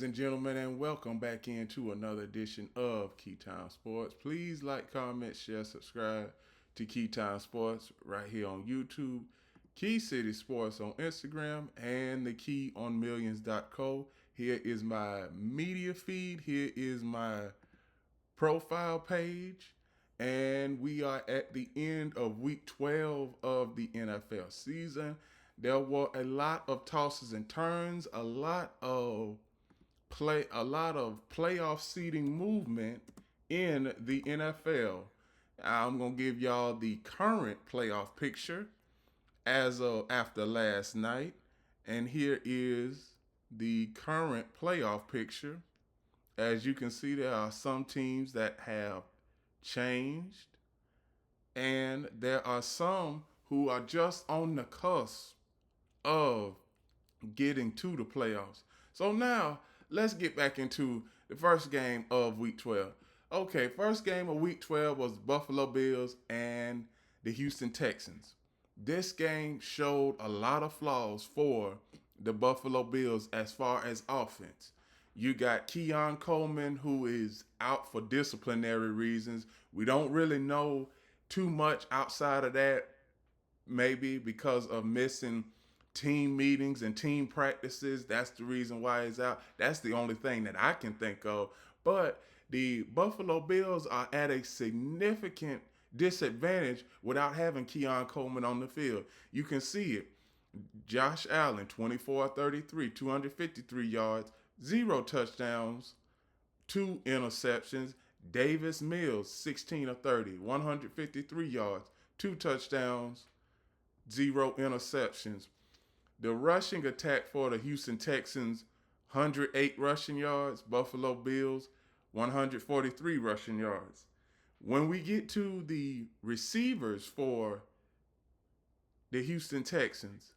And gentlemen, and welcome back into another edition of Keytime Sports. Please like, comment, share, subscribe to Keytime Sports right here on YouTube, Key City Sports on Instagram, and the Key on Millions.co. Here is my media feed. Here is my profile page. And we are at the end of week 12 of the NFL season. There were a lot of tosses and turns, a lot of playoff seeding movement in the NFL. I'm gonna give y'all the current playoff picture as of after last night, and here is the current playoff picture. As you can see, there are some teams that have changed, and there are some who are just on the cusp of getting to the playoffs. So now let's get back into the first game of week 12. Okay, first game of week 12 was Buffalo Bills and the Houston Texans. This game showed a lot of flaws for the Buffalo Bills as far as offense. You got Keon Coleman, who is out for disciplinary reasons. We don't really know too much outside of that, maybe because of missing team meetings and team practices. That's the reason why he's out. That's the only thing that I can think of. But the Buffalo Bills are at a significant disadvantage without having Keon Coleman on the field. You can see it. Josh Allen, 24-33, 253 yards, 0 touchdowns, 2 interceptions. Davis Mills, 16-30, 153 yards, 2 touchdowns, 0 interceptions. The rushing attack for the Houston Texans, 108 rushing yards. Buffalo Bills, 143 rushing yards. When we get to the receivers for the Houston Texans,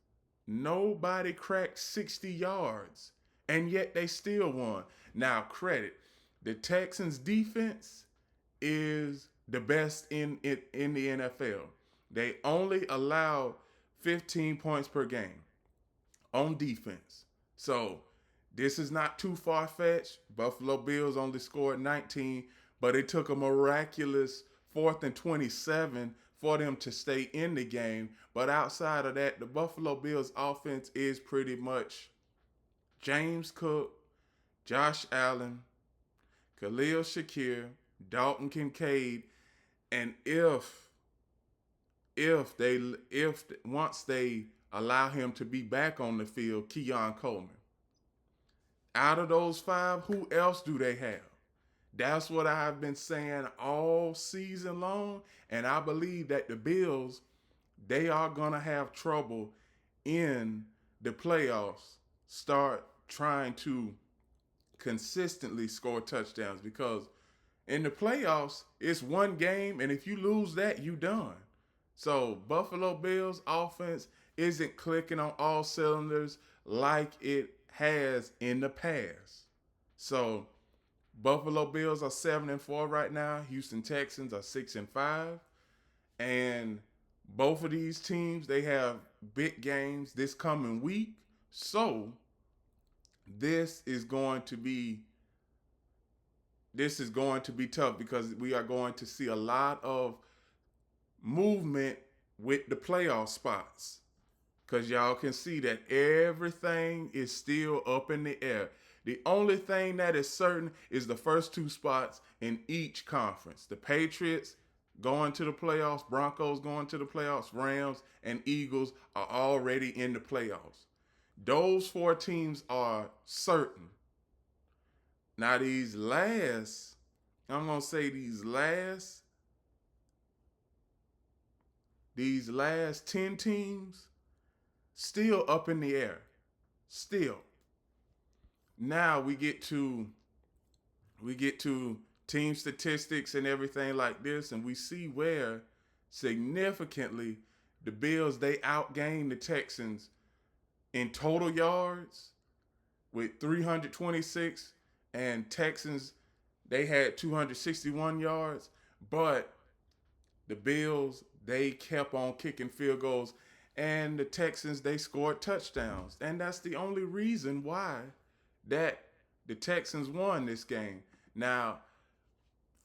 nobody cracked 60 yards, and yet they still won. Now, credit, the Texans' defense is the best in the NFL. They only allow 15 points per game on defense. So this is not too far fetched. Buffalo Bills only scored 19, but it took a miraculous 4th and 27 for them to stay in the game. But outside of that, the Buffalo Bills offense is pretty much James Cook, Josh Allen, Khalil Shakir, Dalton Kincaid, and if once they allow him to be back on the field, Keon Coleman. Out of those five, who else do they have? That's what I've been saying all season long, and I believe that the Bills, they are gonna have trouble in the playoffs. Start trying to consistently score touchdowns, because in the playoffs, it's one game, and if you lose that, you done. So Buffalo Bills offense isn't clicking on all cylinders like it has in the past. So Buffalo Bills are 7-4 right now. Houston Texans are 6-5, and both of these teams, they have big games this coming week. So this is going to be tough, because we are going to see a lot of movement with the playoff spots, because y'all can see that everything is still up in the air. The only thing that is certain is the first two spots in each conference. The Patriots going to the playoffs, Broncos going to the playoffs, Rams and Eagles are already in the playoffs. Those four teams are certain. Now I'm going to say these last 10 teams still up in the air. Still. Now we get to team statistics and everything like this, and we see where significantly the Bills, they outgained the Texans in total yards with 326, and Texans, they had 261 yards, but the Bills, they kept on kicking field goals, and the Texans, they scored touchdowns. And that's the only reason why that the Texans won this game. Now,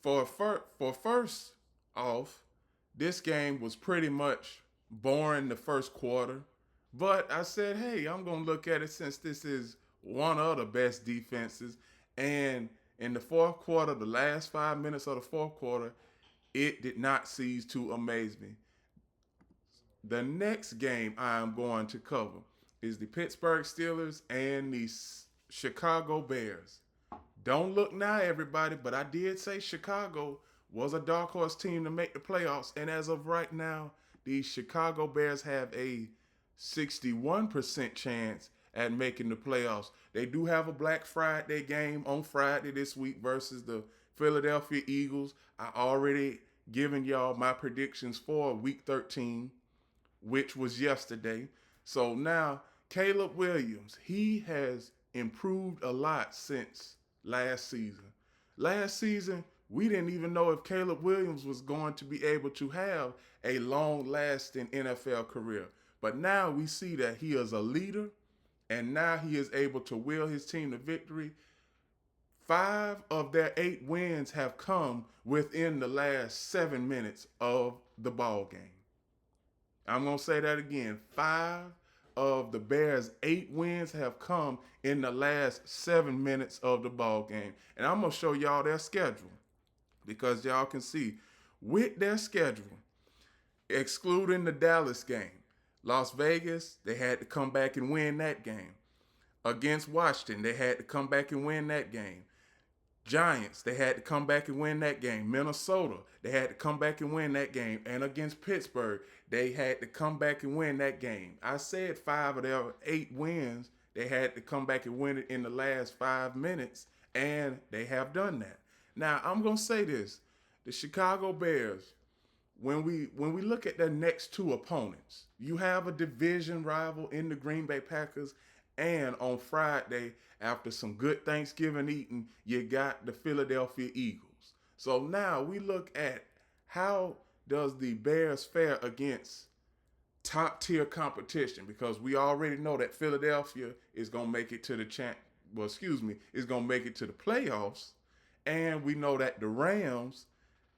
for first off, this game was pretty much boring the first quarter. But I said, hey, I'm going to look at it since this is one of the best defenses. And in the fourth quarter, the last 5 minutes of the fourth quarter, it did not cease to amaze me. The next game I'm going to cover is the Pittsburgh Steelers and the Chicago Bears. Don't look now, everybody, but I did say Chicago was a dark horse team to make the playoffs. And as of right now, the Chicago Bears have a 61% chance at making the playoffs. They do have a Black Friday game on Friday this week versus the Philadelphia Eagles. I already given y'all my predictions for week 13, which was yesterday. So now Caleb Williams, he has improved a lot since last season. Last season, we didn't even know if Caleb Williams was going to be able to have a long-lasting NFL career. But now we see that he is a leader, and now he is able to will his team to victory. 5 of their 8 wins have come within the last 7 minutes of the ball game. I'm going to say that again. 5 of the Bears' 8 wins have come in the last 7 minutes of the ball game. And I'm going to show y'all their schedule because y'all can see with their schedule, excluding the Dallas game, Las Vegas, they had to come back and win that game. Against Washington, they had to come back and win that game. Giants, they had to come back and win that game. Minnesota, they had to come back and win that game. And against Pittsburgh, they had to come back and win that game. I said 5 of their 8 wins, they had to come back and win it in the last 5 minutes, and they have done that. Now, I'm going to say this. The Chicago Bears, when we look at their next 2 opponents, you have a division rival in the Green Bay Packers, and on Friday, after some good Thanksgiving eating, you got the Philadelphia Eagles. So now we look at how does the Bears fare against top-tier competition, because we already know that Philadelphia is going to make it to the is going to make it to the playoffs, and we know that the Rams,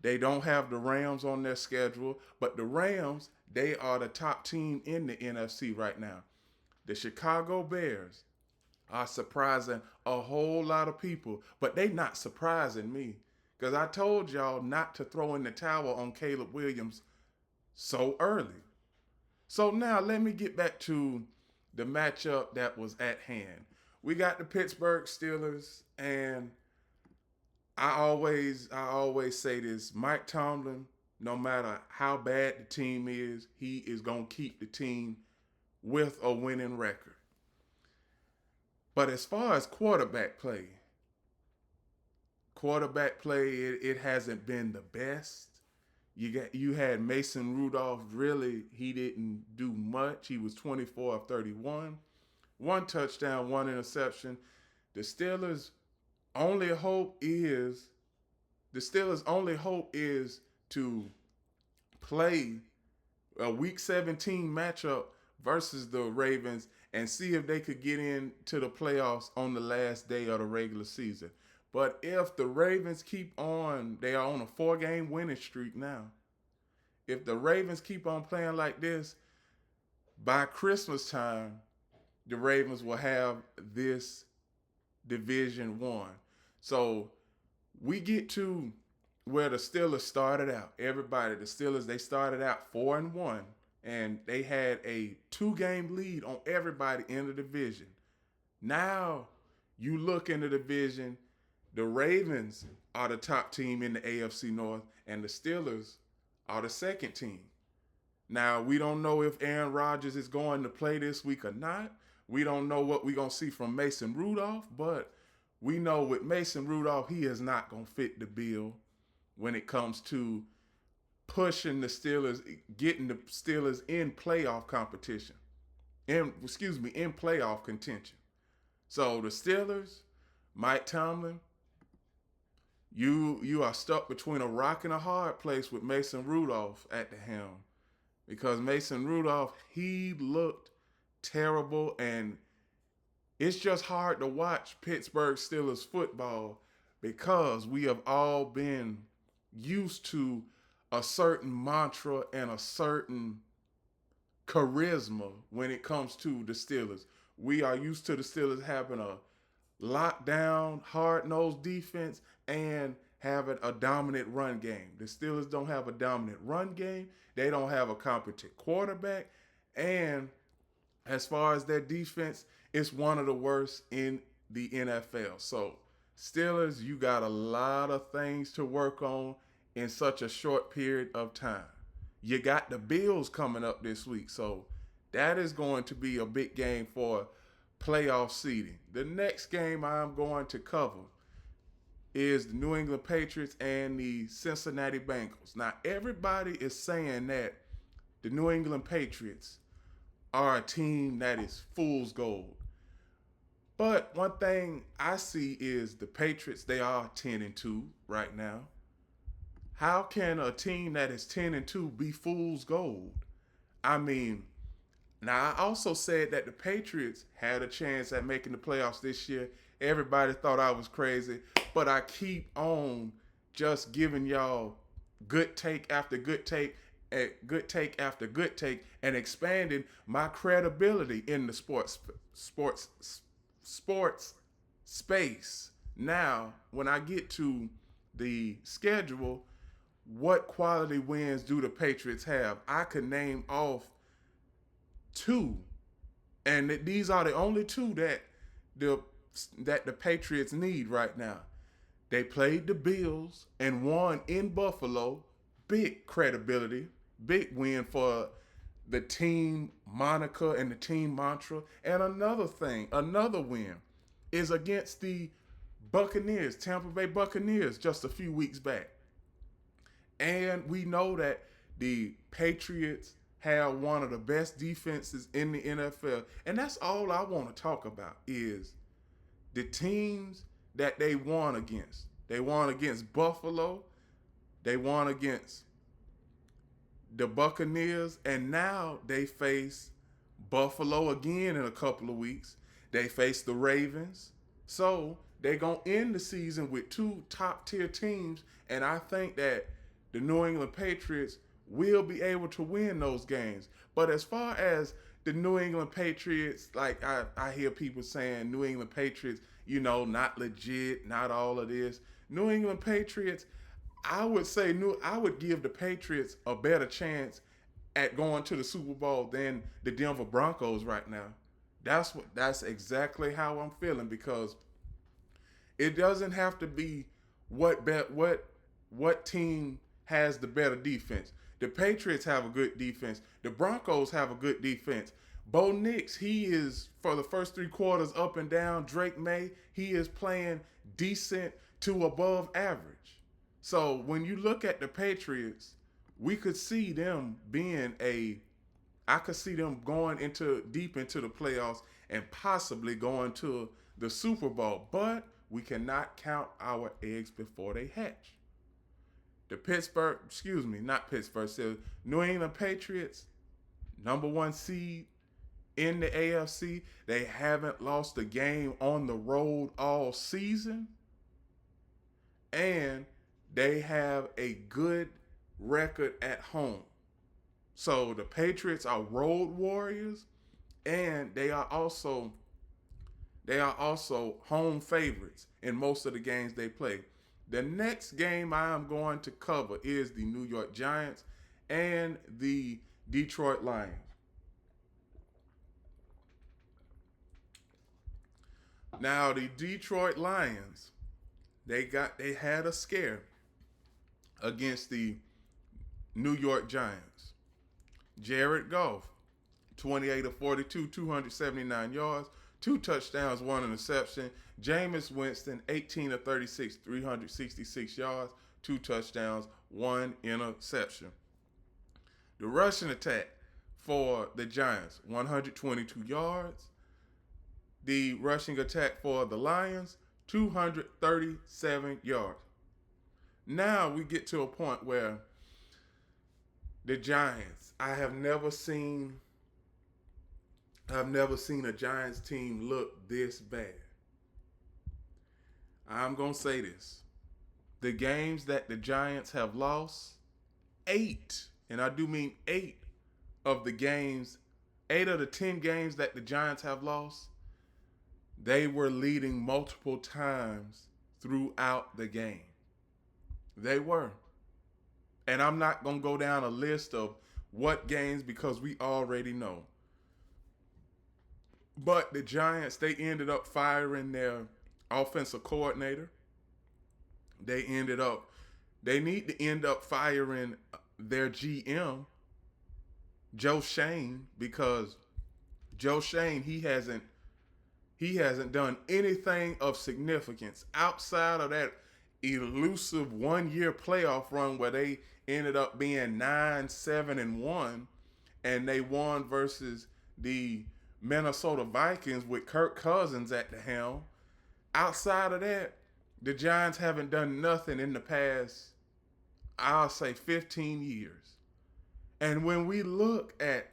they don't have the Rams on their schedule, but the Rams, they are the top team in the NFC right now. The Chicago Bears are surprising a whole lot of people, but they not surprising me because I told y'all not to throw in the towel on Caleb Williams so early. So now let me get back to the matchup that was at hand. We got the Pittsburgh Steelers, and I always say this, Mike Tomlin, no matter how bad the team is, he is going to keep the team with a winning record. But as far as quarterback play, it hasn't been the best. You had Mason Rudolph, really, he didn't do much. He was 24 of 31. 1 touchdown, 1 interception. The Steelers' only hope is to play a Week 17 matchup versus the Ravens and see if they could get into the playoffs on the last day of the regular season. But if the Ravens they are on a 4-game winning streak now. If the Ravens keep on playing like this, by Christmas time, the Ravens will have this division won. So we get to where the Steelers started out. The Steelers, they started out 4-1. And they had a 2-game lead on everybody in the division. Now, you look in the division, the Ravens are the top team in the AFC North, and the Steelers are the second team. Now, we don't know if Aaron Rodgers is going to play this week or not. We don't know what we're going to see from Mason Rudolph, but we know with Mason Rudolph, he is not going to fit the bill when it comes to pushing the Steelers, getting the Steelers in playoff competition, in playoff contention. So the Steelers, Mike Tomlin, you are stuck between a rock and a hard place with Mason Rudolph at the helm, because Mason Rudolph, he looked terrible, and It's just hard to watch Pittsburgh Steelers football because we have all been used to a certain mantra and a certain charisma when it comes to the Steelers. We are used to the Steelers having a lockdown, hard nosed defense and having a dominant run game. The Steelers don't have a dominant run game, they don't have a competent quarterback, and as far as their defense, it's one of the worst in the NFL. So, Steelers, you got a lot of things to work on in such a short period of time. You got the Bills coming up this week, so that is going to be a big game for playoff seeding. The next game I'm going to cover is the New England Patriots and the Cincinnati Bengals. Now, everybody is saying that the New England Patriots are a team that is fool's gold. But one thing I see is the Patriots, they are 10-2 right now. How can a team that is 10-2 be fool's gold? I mean, now I also said that the Patriots had a chance at making the playoffs this year. Everybody thought I was crazy, but I keep on just giving y'all good take after good take, good take after good take, and expanding my credibility in the sports space. Now, when I get to the schedule, what quality wins do the Patriots have? I could name off two, and these are the only two that the Patriots need right now. They played the Bills and won in Buffalo. Big credibility, big win for the team moniker and the team mantra. And another win is against the Buccaneers, Tampa Bay Buccaneers, just a few weeks back. And we know that the Patriots have one of the best defenses in the NFL. And that's all I want to talk about is the teams that they won against. They won against Buffalo. They won against the Buccaneers. And now they face Buffalo again in a couple of weeks. They face the Ravens. So they're going to end the season with two top-tier teams. And I think that the New England Patriots will be able to win those games. But as far as the New England Patriots, like I hear people saying New England Patriots, not legit, not all of this. New England Patriots, I would say I would give the Patriots a better chance at going to the Super Bowl than the Denver Broncos right now. That's exactly how I'm feeling, because it doesn't have to be what team has the better defense. The Patriots have a good defense. The Broncos have a good defense. Bo Nix, he is, for the first 3 quarters, up and down. Drake May, he is playing decent to above average. So when you look at the Patriots, we could see them I could see them going deep into the playoffs and possibly going to the Super Bowl. But we cannot count our eggs before they hatch. The New England Patriots, number 1 seed in the AFC. They haven't lost a game on the road all season. And they have a good record at home. So the Patriots are road warriors, and they are also home favorites in most of the games they play. The next game I am going to cover is the New York Giants and the Detroit Lions. Now, the Detroit Lions, they had a scare against the New York Giants. Jared Goff, 28 of 42, 279 yards, 2 touchdowns, 1 interception. Jameis Winston, 18 of 36, 366 yards, 2 touchdowns, 1 interception. The rushing attack for the Giants, 122 yards. The rushing attack for the Lions, 237 yards. Now we get to a point where the Giants, I have never seen I've never seen a Giants team look this bad. I'm going to say this. The games that the Giants have lost, eight, and I do mean eight of the games, 8 of the 10 games that the Giants have lost, they were leading multiple times throughout the game. They were. And I'm not going to go down a list of what games because we already know. But the Giants, they ended up firing their offensive coordinator. They need to end up firing their GM, Joe Shane, because Joe Shane, he hasn't done anything of significance outside of that elusive 1 year playoff run where they ended up being 9-7-1, and they won versus the Minnesota Vikings with Kirk Cousins at the helm. Outside of that, the Giants haven't done nothing in the past, I'll say, 15 years. And when we look at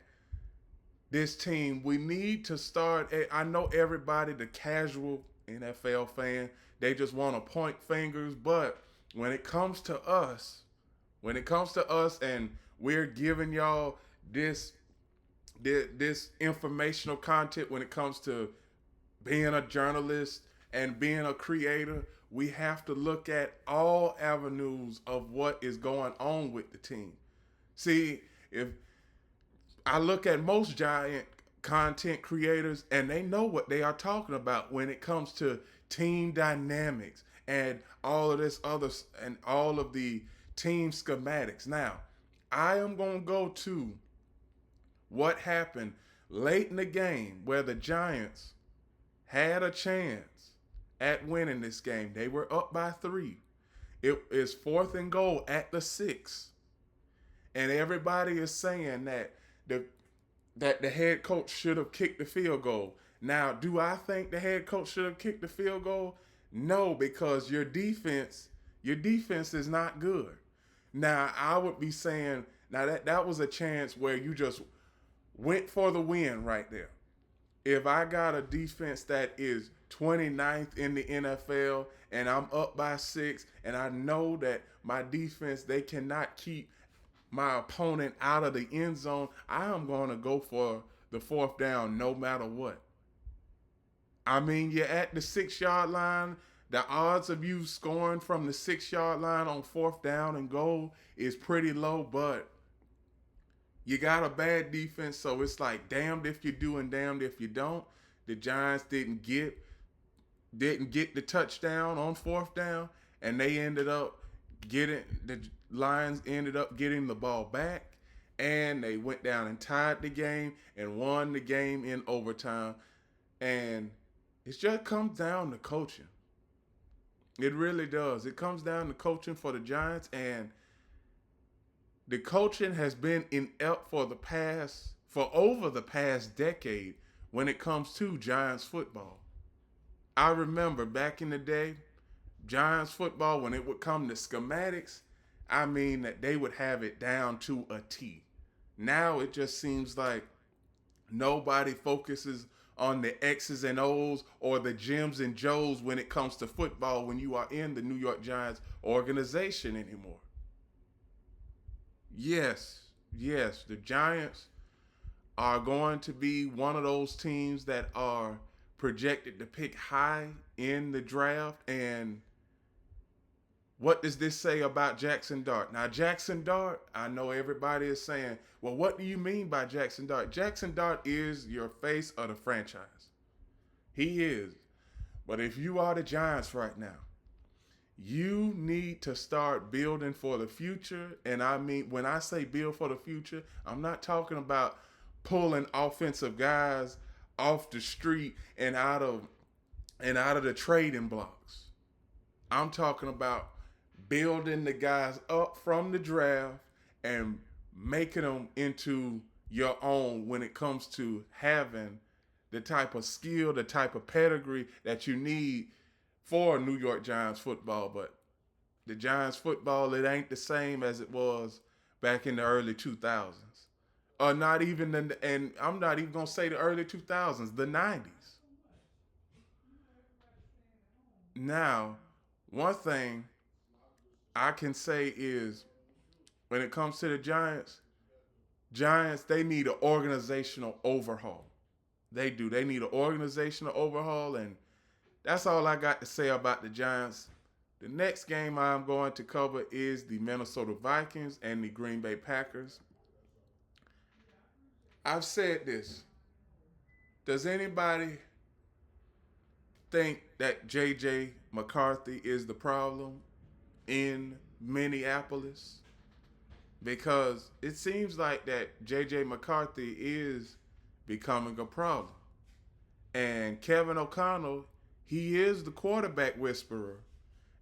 this team, we need to start. I know everybody, the casual NFL fan, they just want to point fingers. But when it comes to us, and we're giving y'all this informational content when it comes to being a journalist and being a creator, we have to look at all avenues of what is going on with the team. See, if I look at most giant content creators, and they know what they are talking about when it comes to team dynamics and all of this other and all of the team schematics. Now, I am going to go to what happened late in the game where the Giants had a chance at winning this game. They were up by 3. It is 4th and goal at the 6. And everybody is saying that the head coach should have kicked the field goal. Now, do I think the head coach should have kicked the field goal? No, because your defense is not good. Now, I would be saying, now that was a chance where you just went for the win right there. If I got a defense that is 29th in the NFL and I'm up by 6, and I know that my defense, they cannot keep my opponent out of the end zone, I am going to go for the 4th down no matter what. I mean, you're at the 6-yard line. The odds of you scoring from the 6-yard line on 4th down and goal is pretty low, but you got a bad defense, so it's like damned if you do and damned if you don't. The Giants didn't get the touchdown on 4th down, and they ended up the Lions ended up getting the ball back, and they went down and tied the game and won the game in overtime. And it just comes down to coaching. It really does. It comes down to coaching for the Giants, and the coaching has been inept for over the past decade when it comes to Giants football. I remember back in the day, Giants football, when it would come to schematics, I mean that they would have it down to a T. Now it just seems like nobody focuses on the X's and O's or the Jims and Joes when it comes to football when you are in the New York Giants organization anymore. Yes, the Giants are going to be one of those teams that are projected to pick high in the draft. And what does this say about Jackson Dart? Now, Jackson Dart, I know everybody is saying, well, what do you mean by Jackson Dart? Jackson Dart is your face of the franchise. He is. But if you are the Giants right now, you need to start building for the future. And I mean, when I say build for the future, I'm not talking about pulling offensive guys off the street and out of the trading blocks. I'm talking about building the guys up from the draft and making them into your own when it comes to having the type of skill, the type of pedigree that you need for New York Giants football. But the Giants football, it ain't the same as it was back in the early 2000s. or not even and I'm not even gonna say the early 2000s, the 90s. Now, one thing I can say is when it comes to the Giants, they need an organizational overhaul. They do. They need an organizational overhaul, and that's all I got to say about the Giants. The next game I'm going to cover is the Minnesota Vikings and the Green Bay Packers. I've said this. Does anybody think that J.J. McCarthy is the problem in Minneapolis? Because it seems like that J.J. McCarthy is becoming a problem. And Kevin O'Connell, he is the quarterback whisperer.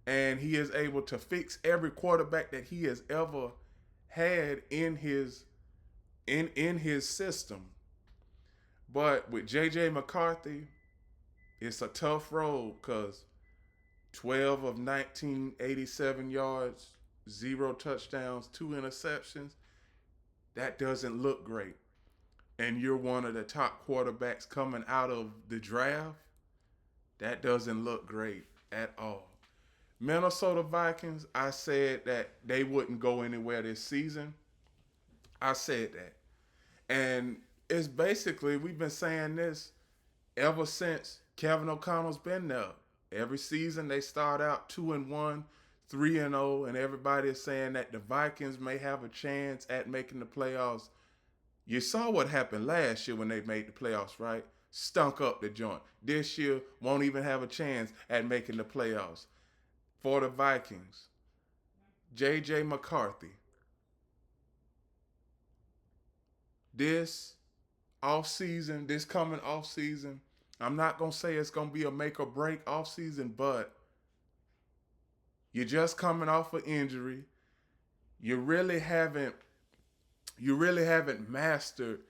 And he is able to fix every quarterback that he has ever had in his system. But with J.J. McCarthy, it's a tough road because 12 of 1987 yards, 0 touchdowns, 2 interceptions. That doesn't look great. And you're one of the top quarterbacks coming out of the draft. That doesn't look great at all. Minnesota Vikings, I said that they wouldn't go anywhere this season. I said that. And it's basically, we've been saying this ever since Kevin O'Connell's been there. Every season they start out 2-1, 3-0, and everybody is saying that the Vikings may have a chance at making the playoffs. You saw what happened last year when they made the playoffs, right? Stunk up the joint. This year won't even have a chance at making the playoffs. For the Vikings, J.J. McCarthy, this offseason, this coming offseason, I'm not going to say it's going to be a make or break offseason, but you're just coming off an injury. You really haven't mastered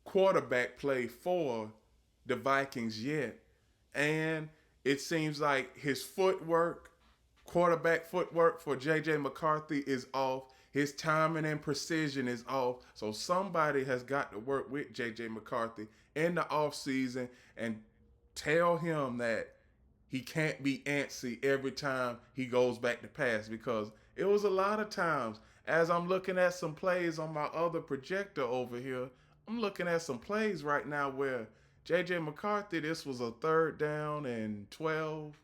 quarterback play for the Vikings yet. And it seems like his footwork, quarterback footwork for J.J. McCarthy is off. His timing and precision is off. So somebody has got to work with J.J. McCarthy in the offseason and tell him that he can't be antsy every time he goes back to pass, because it was a lot of times, as I'm looking at some plays on my other projector over here, I'm looking at some plays right now where J.J. McCarthy, this was a 3rd down and 12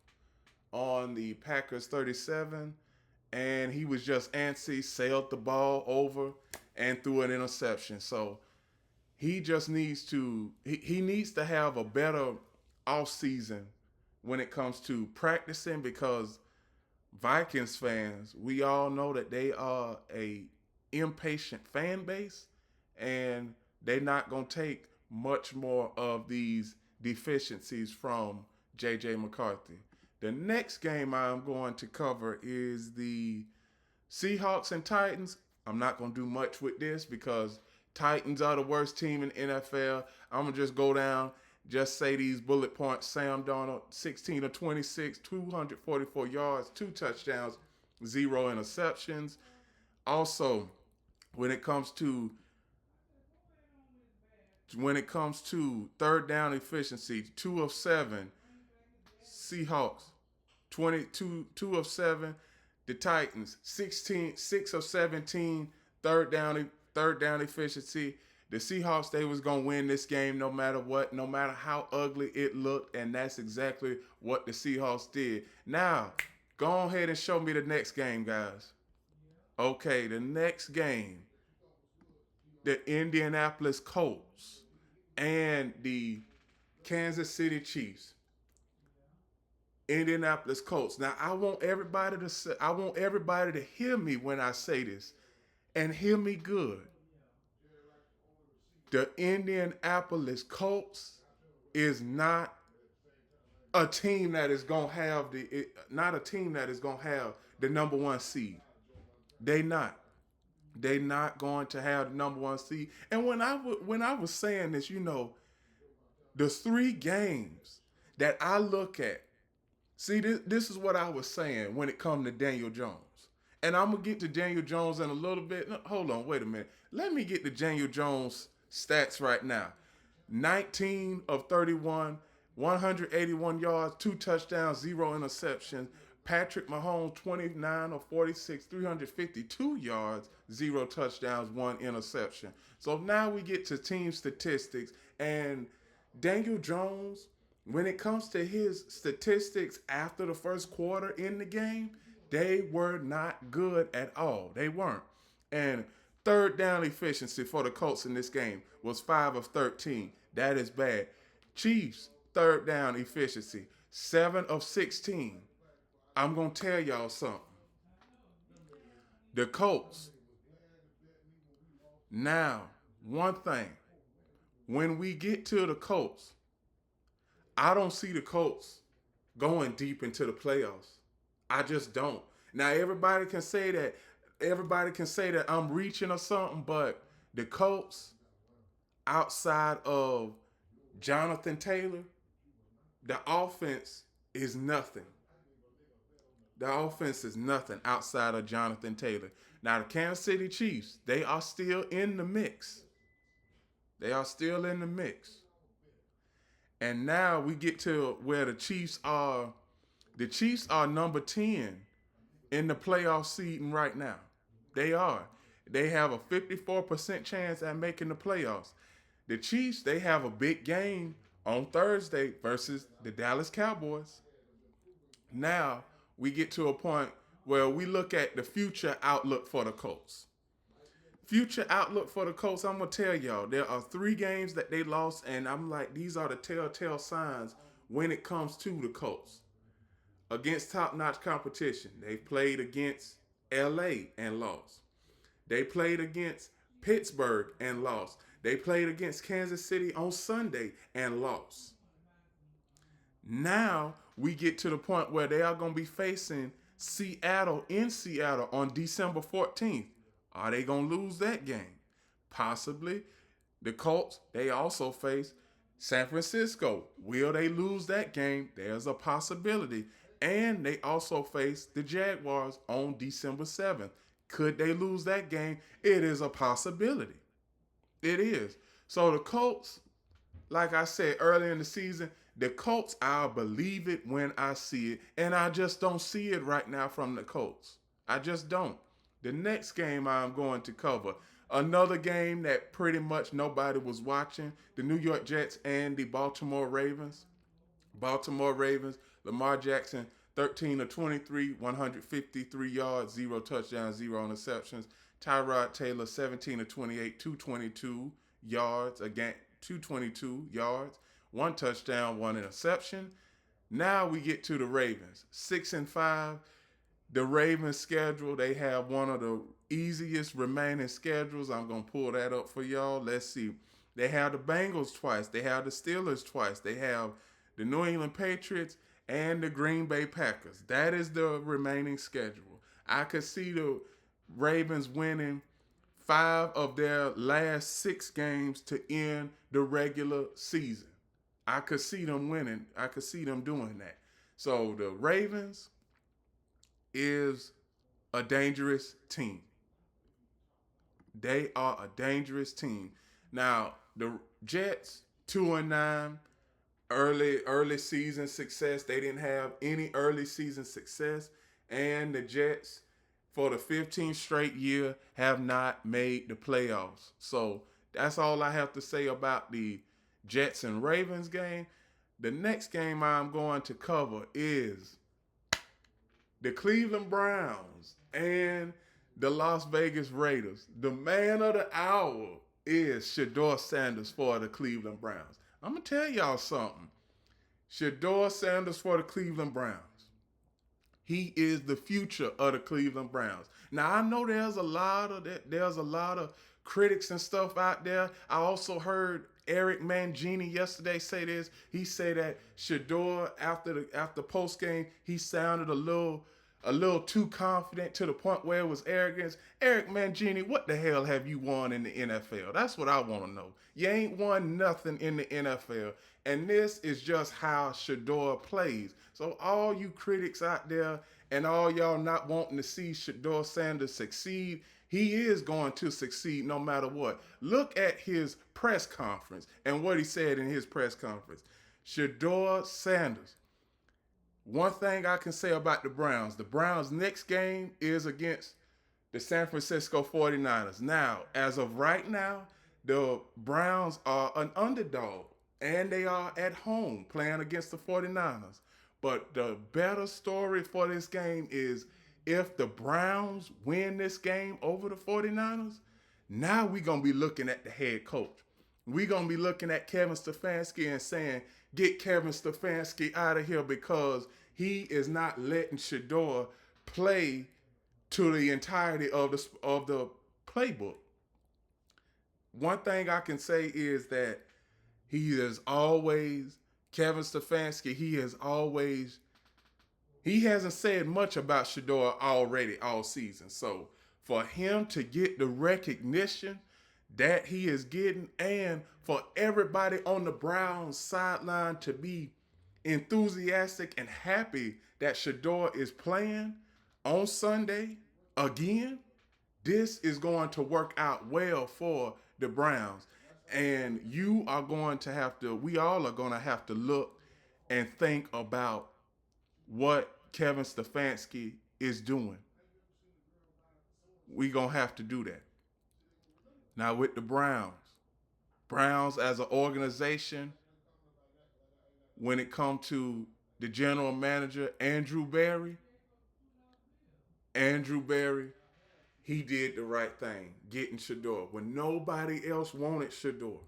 on the Packers 37, and he was just antsy, sailed the ball over, and threw an interception. So he just needs to he needs to have a better offseason when it comes to practicing, because Vikings fans, we all know that they are a impatient fan base, and they're not going to take much more of these deficiencies from J.J. McCarthy. The next game I'm going to cover is the Seahawks and Titans. I'm not going to do much with this because Titans are the worst team in the NFL. I'm going to just go down, just say these bullet points. Sam Darnold, 16 of 26, 244 yards, 2 touchdowns, 0 interceptions. Also, when it comes to 3rd down efficiency, 2 of 7. Seahawks, 2 of 7. The Titans, 6 of 17, third down efficiency. The Seahawks, they was going to win this game no matter what, no matter how ugly it looked, and that's exactly what the Seahawks did. Now, go ahead and show me the next game, guys. Okay, the next game, the Indianapolis Colts and the Kansas City Chiefs. Indianapolis Colts. Now, I want everybody to hear me when I say this, and hear me good. The Indianapolis Colts is not a team that is going to have the number 1 seed. They not. They not going to have the number 1 seed. And when I was saying this, the 3 games that I look at. See, this is what I was saying when it comes to Daniel Jones. And I'm going to get to Daniel Jones in a little bit. No, hold on, wait a minute. Let me get to Daniel Jones' stats right now. 19 of 31, 181 yards, 2 touchdowns, 0 interceptions. Patrick Mahomes, 29 of 46, 352 yards, 0 touchdowns, 1 interception. So now we get to team statistics. And Daniel Jones, when it comes to his statistics after the first quarter in the game, they were not good at all. They weren't. And third down efficiency for the Colts in this game was 5 of 13. That is bad. Chiefs, third down efficiency, 7 of 16. I'm going to tell y'all something. The Colts, now, one thing. When we get to the Colts, I don't see the Colts going deep into the playoffs. I just don't. Now, everybody can say that. Everybody can say that I'm reaching or something, but the Colts, outside of Jonathan Taylor, the offense is nothing. The offense is nothing outside of Jonathan Taylor. Now, the Kansas City Chiefs, they are still in the mix. They are still in the mix. And now we get to where the Chiefs are. The Chiefs are number 10 in the playoff seeding right now. They are. They have a 54% chance at making the playoffs. The Chiefs, they have a big game on Thursday versus the Dallas Cowboys. Now we get to a point where we look at the future outlook for the Colts. Future outlook for the Colts, I'm going to tell y'all, there are 3 games that they lost, and I'm like, these are the telltale signs when it comes to the Colts. Against top-notch competition, they've played against LA and lost. They played against Pittsburgh and lost. They played against Kansas City on Sunday and lost. Now we get to the point where they are going to be facing Seattle in Seattle on December 14th. Are they going to lose that game? Possibly. The Colts, they also face San Francisco. Will they lose that game? There's a possibility. And they also face the Jaguars on December 7th. Could they lose that game? It is a possibility. It is. So the Colts, like I said earlier in the season, the Colts, I'll believe it when I see it. And I just don't see it right now from the Colts. I just don't. The next game I'm going to cover, another game that pretty much nobody was watching, the New York Jets and the Baltimore Ravens. Baltimore Ravens, Lamar Jackson, 13 of 23, 153 yards, 0 touchdowns, 0 interceptions. Tyrod Taylor, 17 of 28, 222 yards, again, 222 yards, 1 touchdown, 1 interception. Now we get to the Ravens, 6-5. The Ravens schedule, they have one of the easiest remaining schedules. I'm going to pull that up for y'all. Let's see. They have the Bengals twice. They have the Steelers twice. They have the New England Patriots and the Green Bay Packers. That is the remaining schedule. I could see the Ravens winning 5 of their last 6 games to end the regular season. I could see them winning. I could see them doing that. So the Ravens is a dangerous team. They are a dangerous team. Now, the Jets, 2-9, early season success. They didn't have any early season success. And the Jets, for the 15th straight year, have not made the playoffs. So that's all I have to say about the Jets and Ravens game. The next game I'm going to cover is the Cleveland Browns and the Las Vegas Raiders. The man of the hour is Shedeur Sanders for the Cleveland Browns. I'm going to tell y'all something. Shedeur Sanders for the Cleveland Browns. He is the future of the Cleveland Browns. Now, I know there's a lot of critics and stuff out there. I also heard Eric Mangini yesterday say this. He said that Shedeur, after post game, he sounded a little too confident to the point where it was arrogance. Eric Mangini, what the hell have you won in the NFL? That's what I want to know. You ain't won nothing in the NFL. And this is just how Shedeur plays. So all you critics out there and all y'all not wanting to see Shedeur Sanders succeed, he is going to succeed no matter what. Look at his press conference and what he said in his press conference. Shedeur Sanders. One thing I can say about the Browns' next game is against the San Francisco 49ers. Now, as of right now, the Browns are an underdog, and they are at home playing against the 49ers. But the better story for this game is if the Browns win this game over the 49ers, now we're going to be looking at the head coach. We're going to be looking at Kevin Stefanski and saying, get Kevin Stefanski out of here because he is not letting Shedeur play to the entirety of the playbook. One thing I can say is that he is always Kevin Stefanski. He hasn't said much about Shedeur already all season. So for him to get the recognition that he is getting, and for everybody on the Browns sideline to be enthusiastic and happy that Shedeur is playing on Sunday again, this is going to work out well for the Browns. And we all are going to have to look and think about what Kevin Stefanski is doing. We're going to have to do that. Now with the Browns as an organization, when it comes to the general manager, Andrew Berry, he did the right thing, getting Shedeur. When nobody else wanted Shedeur.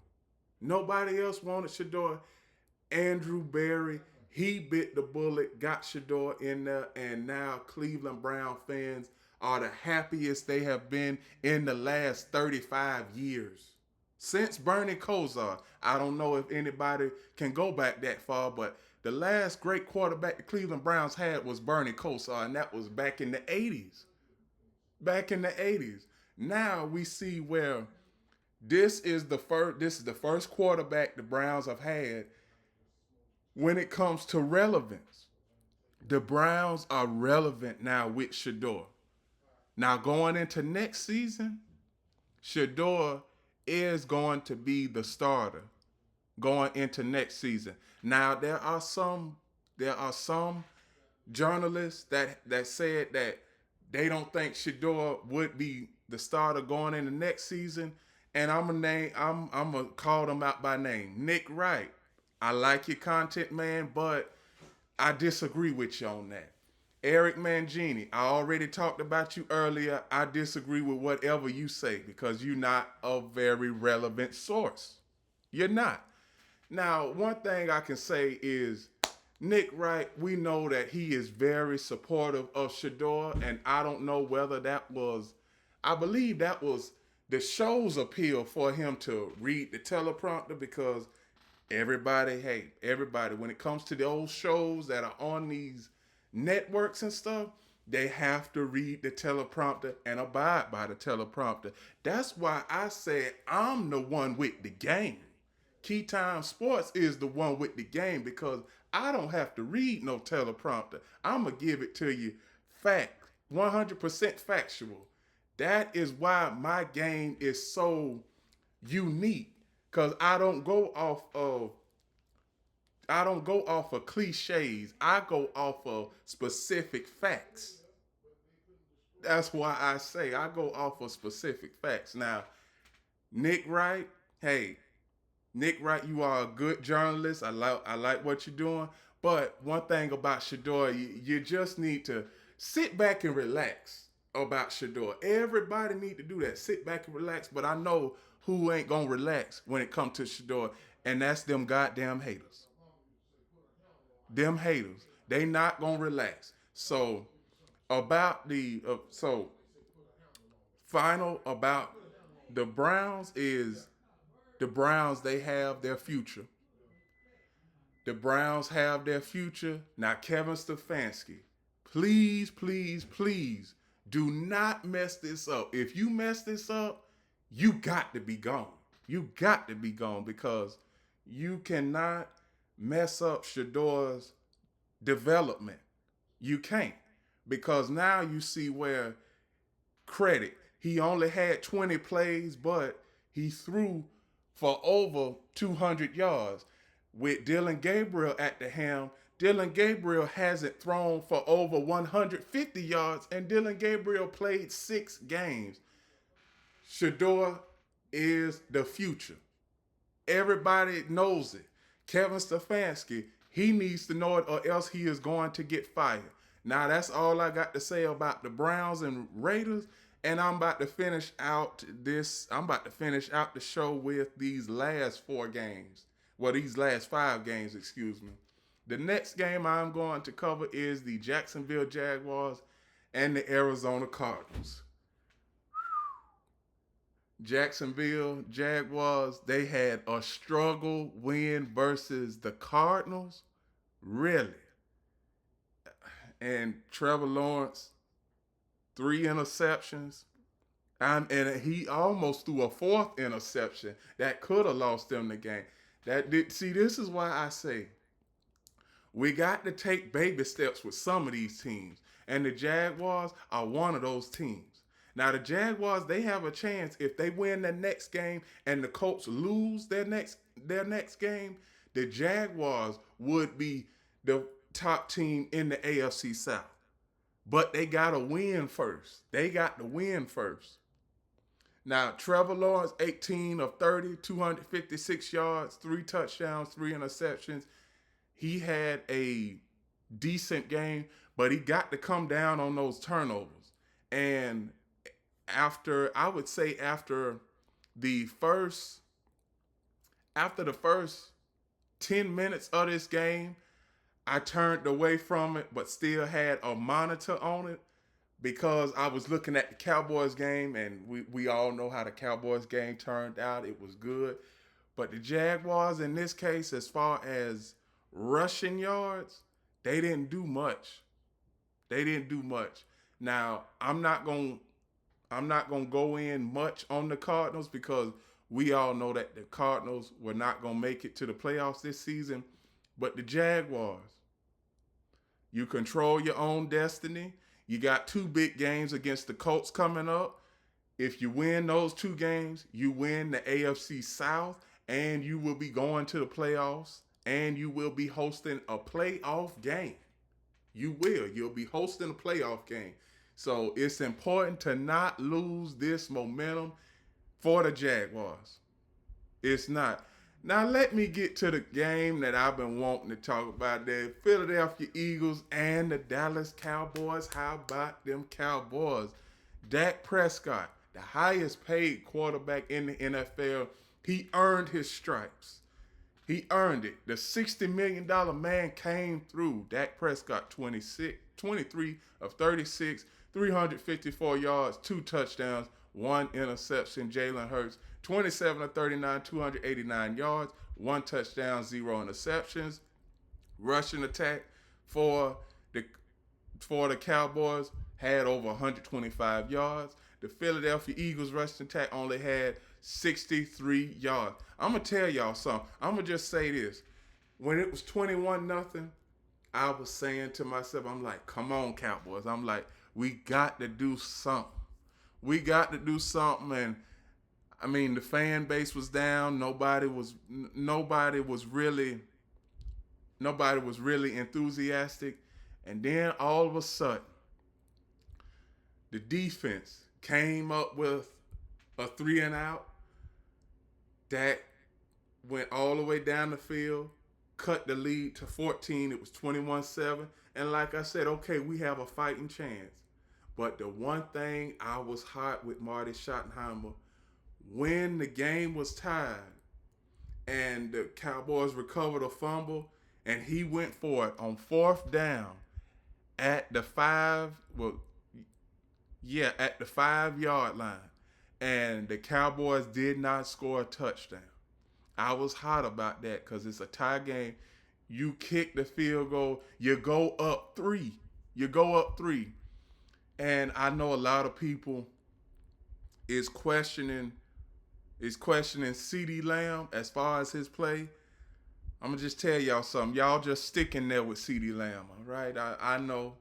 Andrew Berry, he bit the bullet, got Shedeur in there, and now Cleveland Brown fans are the happiest they have been in the last 35 years. Since Bernie Kosar, I don't know if anybody can go back that far, but the last great quarterback the Cleveland Browns had was Bernie Kosar, and that was back in the 80s. Now we see where this is the first quarterback the Browns have had when it comes to relevance. The Browns are relevant now with Shedeur. Now going into next season, Shedeur is going to be the starter going into next season. Now there are some journalists that said that they don't think Shedeur would be the starter going into next season, and I'm gonna call them out by name. Nick Wright, I like your content, man, but I disagree with you on that. Eric Mangini, I already talked about you earlier. I disagree with whatever you say because you're not a very relevant source. You're not. Now, one thing I can say is Nick Wright, we know that he is very supportive of Shedeur, and I don't know whether I believe that was the show's appeal for him to read the teleprompter because everybody, when it comes to the old shows that are on these networks and stuff, they have to read the teleprompter and abide by the teleprompter. That's why I said I'm the one with the game. Keytime Sports is the one with the game because I don't have to read no teleprompter. I'm going to give it to you fact, 100% factual. That is why my game is so unique because I don't go off of cliches. I go off of specific facts. That's why I say I go off of specific facts. Now, Nick Wright, you are a good journalist. I like what you're doing. But one thing about Shedeur, you just need to sit back and relax about Shedeur. Everybody need to do that. Sit back and relax. But I know who ain't going to relax when it comes to Shedeur, and that's them goddamn haters. Them haters. They not going to relax. So, about final about the Browns is the Browns, they have their future. The Browns have their future. Now, Kevin Stefanski, please, please, please do not mess this up. If you mess this up, you got to be gone. You got to be gone because you cannot mess up Shedeur's development. You can't. because now you see where credit. He only had 20 plays, but he threw for over 200 yards. With Dylan Gabriel at the helm, Dylan Gabriel hasn't thrown for over 150 yards, and Dylan Gabriel played 6 games. Shador is the future. Everybody knows it. Kevin Stefanski, he needs to know it or else he is going to get fired. Now that's all I got to say about the Browns and Raiders. And I'm about to finish out the show with these last 4 games. Well, these last 5 games, excuse me. The next game I'm going to cover is the Jacksonville Jaguars and the Arizona Cardinals. Jacksonville Jaguars, they had a struggle win versus the Cardinals. Really. And Trevor Lawrence, 3 interceptions. And he almost threw a 4th interception that could have lost them the game. This is why I say we got to take baby steps with some of these teams. And the Jaguars are one of those teams. Now, the Jaguars, they have a chance. If they win their next game and the Colts lose their next game, the Jaguars would be the top team in the AFC South. But they got to win first. They got to win first. Now, Trevor Lawrence, 18 of 30, 256 yards, 3 touchdowns, 3 interceptions. He had a decent game, but he got to come down on those turnovers. And after the first 10 minutes of this game, I turned away from it, but still had a monitor on it because I was looking at the Cowboys game, and we all know how the Cowboys game turned out. It was good. But the Jaguars, in this case, as far as rushing yards, they didn't do much. Now, I'm not going to go in much on the Cardinals because we all know that the Cardinals were not going to make it to the playoffs this season. But the Jaguars, you control your own destiny. You got 2 big games against the Colts coming up. If you win those 2 games, you win the AFC South, and you will be going to the playoffs, and you will be hosting a playoff game. You will. You'll be hosting a playoff game. So it's important to not lose this momentum for the Jaguars. It's not. Now let me get to the game that I've been wanting to talk about. The Philadelphia Eagles and the Dallas Cowboys. How about them Cowboys? Dak Prescott, the highest paid quarterback in the NFL. He earned his stripes. He earned it. The $60 million man came through. Dak Prescott, 23 of 36, 354 yards, 2 touchdowns, 1 interception. Jalen Hurts, 27 of 39, 289 yards, 1 touchdown, 0 interceptions. Rushing attack for the Cowboys had over 125 yards. The Philadelphia Eagles rushing attack only had 63 yards. I'm going to tell y'all something. I'm going to just say this. When it was 21-0, I was saying to myself, I'm like, come on, Cowboys. I'm like, we got to do something. We got to do something. And I mean, the fan base was down. Nobody was really enthusiastic. And then all of a sudden, the defense came up with a 3-and-out. Dak went all the way down the field, cut the lead to 14. It was 21-7. And like I said, okay, we have a fighting chance. But the one thing I was hot with Marty Schottenheimer, when the game was tied and the Cowboys recovered a fumble and he went for it on 4th down at the 5-yard line. And the Cowboys did not score a touchdown. I was hot about that because it's a tie game. You kick the field goal, you go up 3. And I know a lot of people is questioning CeeDee Lamb as far as his play. I'm going to just tell y'all something. Y'all just stick in there with CeeDee Lamb, all right? I know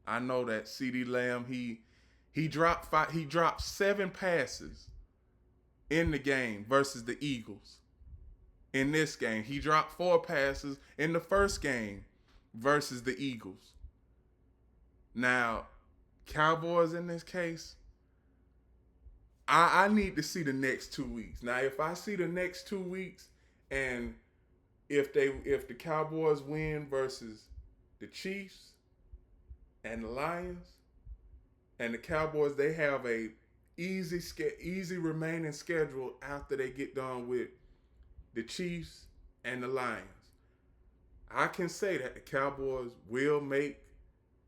I know that CeeDee Lamb he dropped 7 passes in the game versus the Eagles. In this game, he dropped 4 passes in the first game versus the Eagles. Now, Cowboys in this case, I need to see the next 2 weeks. Now, if I see the next 2 weeks, and if the Cowboys win versus the Chiefs and the Lions, and the Cowboys, they have a easy remaining schedule after they get done with the Chiefs and the Lions. I can say that the Cowboys will make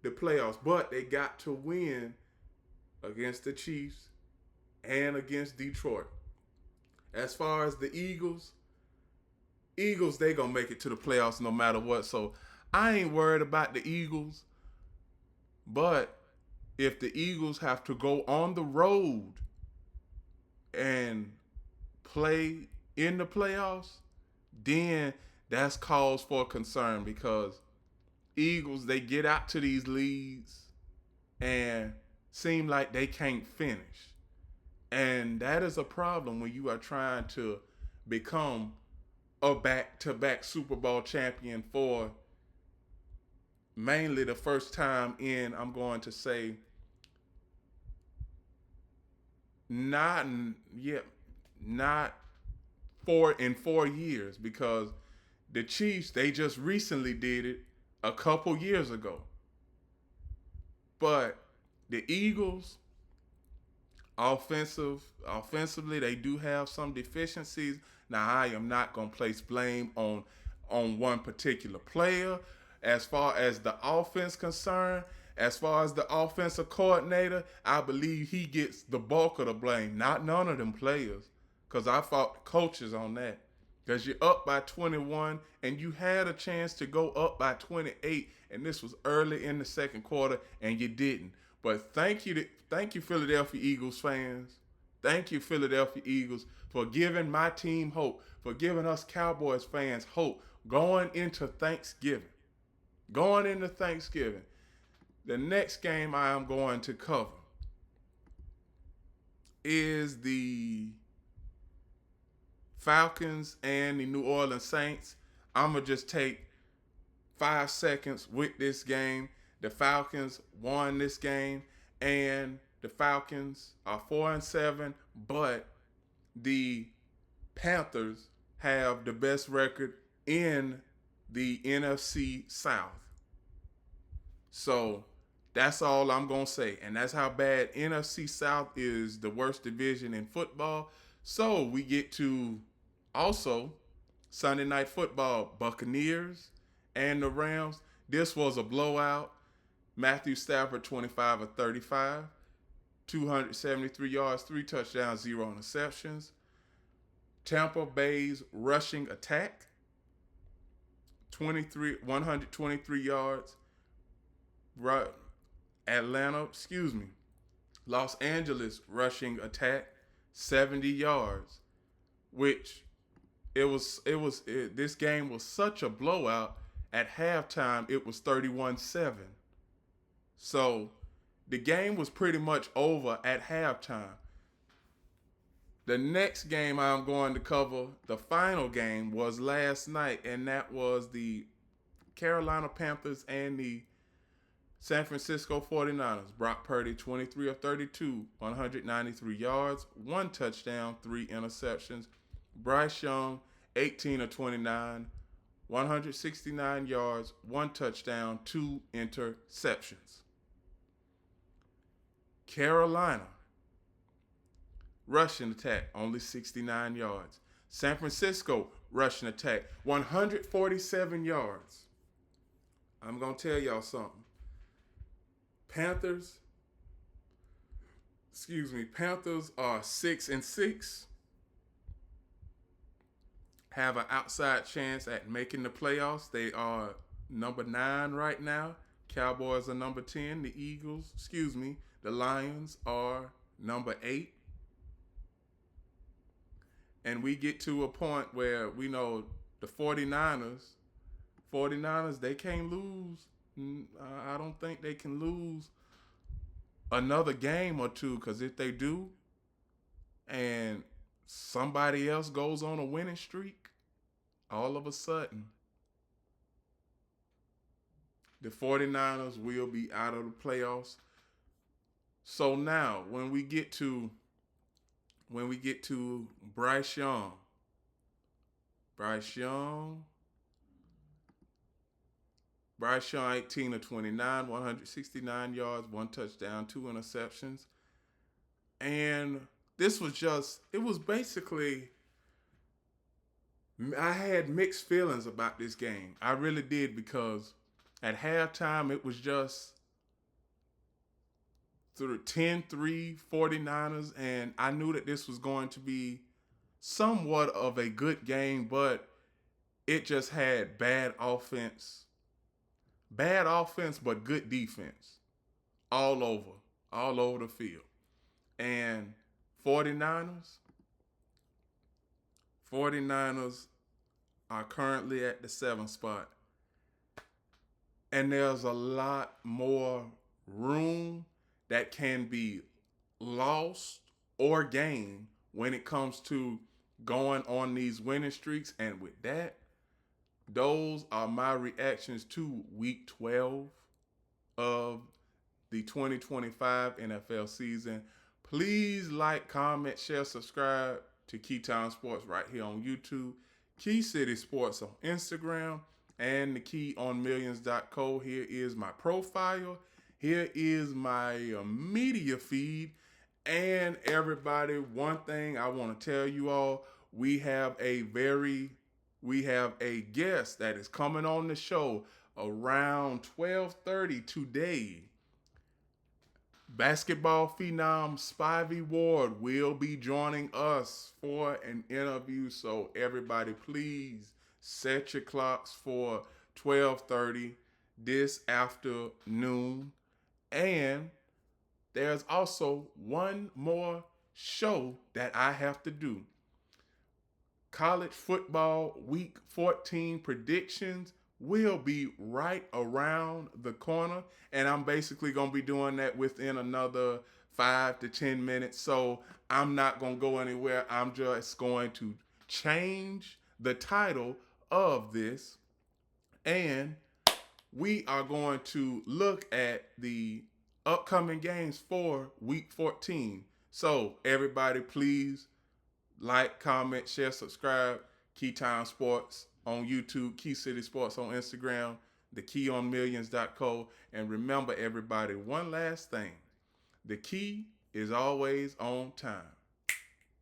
the playoffs, but they got to win against the Chiefs and against Detroit. As far as the Eagles, they gonna make it to the playoffs no matter what. So I ain't worried about the Eagles. But if the Eagles have to go on the road and play in the playoffs, then that's cause for concern, because Eagles, they get out to these leads and seem like they can't finish. And that is a problem when you are trying to become a back-to-back Super Bowl champion for mainly the first time in, I'm going to say, not 4 years, because the Chiefs, they just recently did it a couple years ago. But the Eagles, offensively, they do have some deficiencies. Now, I am not going to place blame on one particular player. As far as the offense concerned, as far as the offensive coordinator, I believe he gets the bulk of the blame, not none of them players, because I fought the coaches on that. Because you're up by 21, and you had a chance to go up by 28, and this was early in the second quarter, and you didn't. But thank you, Philadelphia Eagles fans. Thank you, Philadelphia Eagles, for giving my team hope, for giving us Cowboys fans hope going into Thanksgiving. The next game I am going to cover is the Falcons and the New Orleans Saints. I'm going to just take 5 seconds with this game. The Falcons won this game, and the Falcons are 4-7, but the Panthers have the best record in the NFC South. So that's all I'm going to say. And that's how bad NFC South is, the worst division in football. So we get to also Sunday Night Football, Buccaneers and the Rams. This was a blowout. Matthew Stafford, 25 of 35, 273 yards, 3 touchdowns, 0 interceptions. Tampa Bay's rushing attack, 123 yards. Los Angeles rushing attack, 70 yards, which this game was such a blowout. At halftime, it was 31-7. So the game was pretty much over at halftime. The next game I'm going to cover, the final game, was last night, and that was the Carolina Panthers and the San Francisco 49ers. Brock Purdy, 23 of 32, 193 yards, 1 touchdown, 3 interceptions. Bryce Young, 18 of 29, 169 yards, 1 touchdown, 2 interceptions. Carolina, rushing attack, only 69 yards. San Francisco, rushing attack, 147 yards. I'm going to tell y'all something. Panthers are 6-6. Have an outside chance at making the playoffs. They are number 9 right now. Cowboys are number 10. The Lions are number 8. And we get to a point where we know the 49ers, they can't lose I don't think they can lose another game or two, because if they do and somebody else goes on a winning streak, all of a sudden the 49ers will be out of the playoffs. So now when we get to Bryce Young, Bryce Young, Bryce Young 18 of 29, 169 yards, one touchdown, two interceptions. And it was basically, I had mixed feelings about this game. I really did, because at halftime it was just through 10-3 49ers, and I knew that this was going to be somewhat of a good game, but it just had bad offense, but good defense all over the field. And 49ers, 49ers are currently at the 7th spot. And there's a lot more room that can be lost or gained when it comes to going on these winning streaks. And with that, those are my reactions to week 12 of the 2025 NFL season. Please like, comment, share, subscribe to Keytime Sports right here on YouTube, Key City Sports on Instagram, and the keyonmillions.co. Here is my profile. Here is my media feed. And everybody, one thing I want to tell you all, we have a guest that is coming on the show around 12:30 today. Basketball phenom Spivey Ward will be joining us for an interview. So everybody, please set your clocks for 12:30 this afternoon. And there's also one more show that I have to do. College football week 14 predictions will be right around the corner, and I'm basically going to be doing that within another 5 to 10 minutes. So I'm not going to go anywhere. I'm just going to change the title of this, and we are going to look at the upcoming games for week 14. So everybody, please like, comment, share, subscribe. Keytime Sports on YouTube, Key City Sports on Instagram, the keyonmillions.co. And remember, everybody, one last thing. The key is always on time.